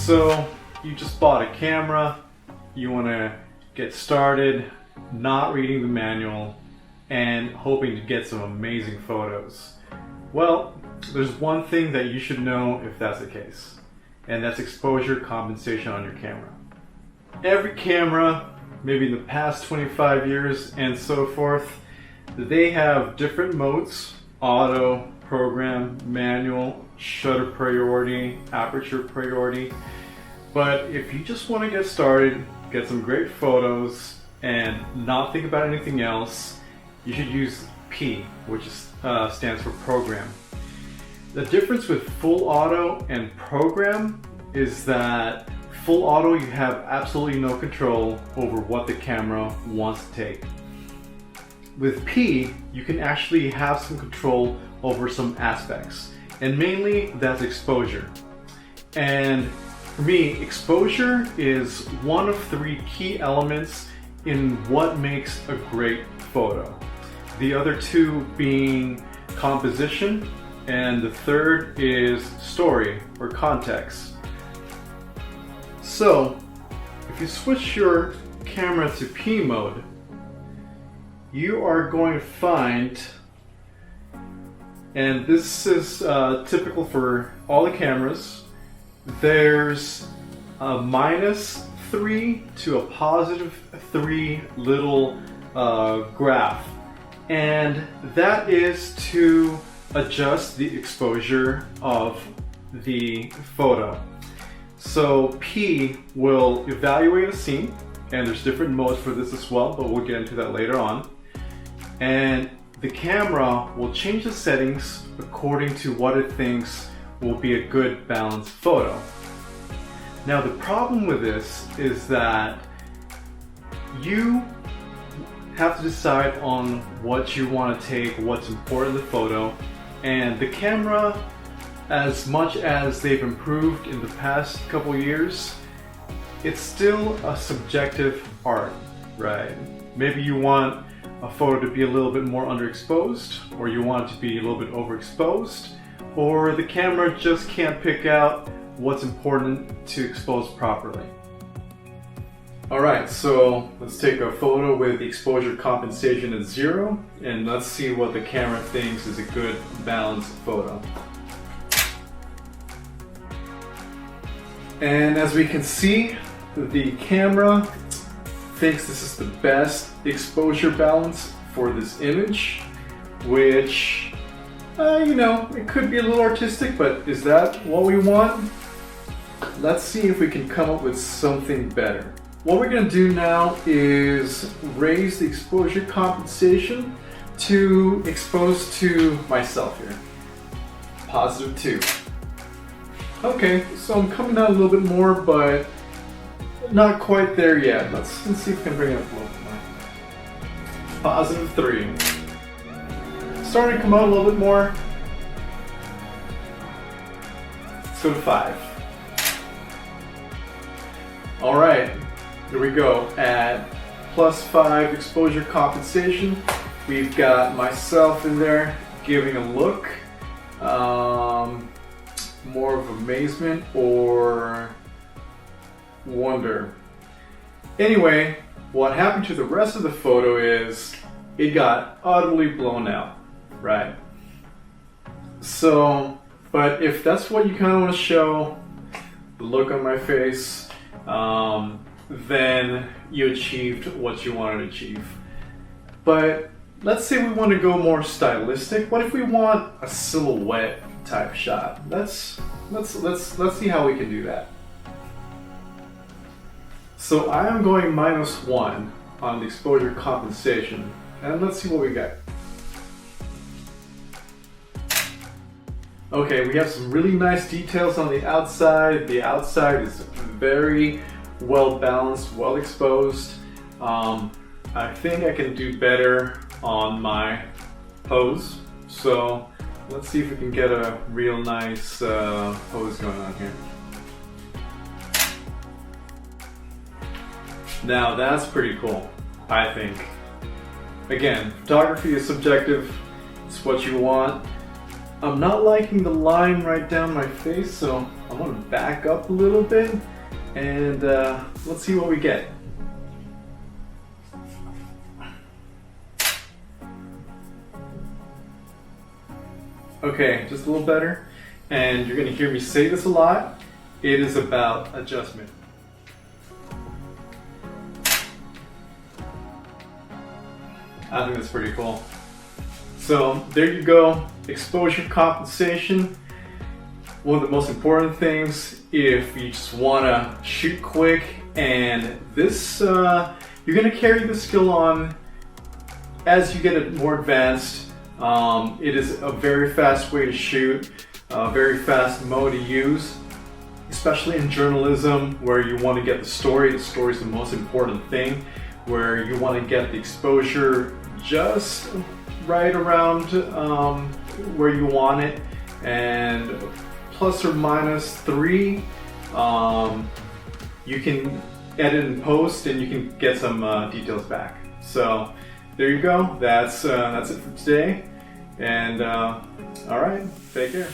So you just bought a camera, you want to get started, not reading the manual, and hoping to get some amazing photos. Well, there's one thing that you should know if that's the case, and that's exposure compensation on your camera. Every camera, maybe in the past 25 years and so forth, they have different modes: auto, program, manual, shutter priority, aperture priority. But if you just want to get started, get some great photos, and not think about anything else, you should use P, which stands for program. The difference with full auto and program is that full auto, you have absolutely no control over what the camera wants to take. With P, you can actually have some control over some aspects, and mainly that's exposure. And for me, exposure is one of three key elements in what makes a great photo. The other two being composition, and the third is story or context. So, if you switch your camera to P mode, you are going to find, and this is typical for all the cameras, there's a -3 to a +3 little graph, and that is to adjust the exposure of the photo. So P will evaluate a scene, and there's different modes for this as well, but we'll get into that later on. And the camera will change the settings according to what it thinks will be a good balanced photo. Now the problem with this is that you have to decide on what you want to take, what's important in the photo, and the camera, as much as they've improved in the past couple years, it's still a subjective art, right? Maybe you want a photo to be a little bit more underexposed, or you want it to be a little bit overexposed, or the camera just can't pick out what's important to expose properly. Alright, so let's take a photo with the exposure compensation at 0, and let's see what the camera thinks is a good balanced photo. And as we can see, the camera thinks this is the best exposure balance for this image, which, it could be a little artistic, but is that what we want? Let's see if we can come up with something better. What we're going to do now is raise the exposure compensation to expose to myself here. +2. Okay, so I'm coming down a little bit more, but not quite there yet. Let's see if we can bring it up a little bit more. +3. Starting to come out a little bit more. Let's go to 5. Alright, here we go. At +5 exposure compensation, we've got myself in there giving a look. More of amazement or wonder. Anyway, what happened to the rest of the photo is it got utterly blown out, right? So, but if that's what you kind of want to show, the look on my face, then you achieved what you wanted to achieve. But let's say we want to go more stylistic. What if we want a silhouette type shot? Let's see how we can do that. So I am going -1 on the exposure compensation, and let's see what we get. Okay, we have some really nice details on the outside. The outside is very well balanced, well exposed. I think I can do better on my pose. So let's see if we can get a real nice pose going on here. Now that's pretty cool, I think. Again, photography is subjective. It's what you want. I'm not liking the line right down my face, so I'm gonna back up a little bit and let's see what we get. Okay, just a little better. And you're gonna hear me say this a lot. It is about adjustment. I think that's pretty cool. So there you go, exposure compensation. One of the most important things if you just wanna shoot quick, and this, you're gonna carry this skill on as you get it more advanced. It is a very fast way to shoot, a very fast mode to use, especially in journalism where you want to get the story. The story is the most important thing, where you want to get the exposure just right around where you want it, and plus or minus 3. You can edit and post and you can get some details back. So there you go, that's it for today. And all right, take care.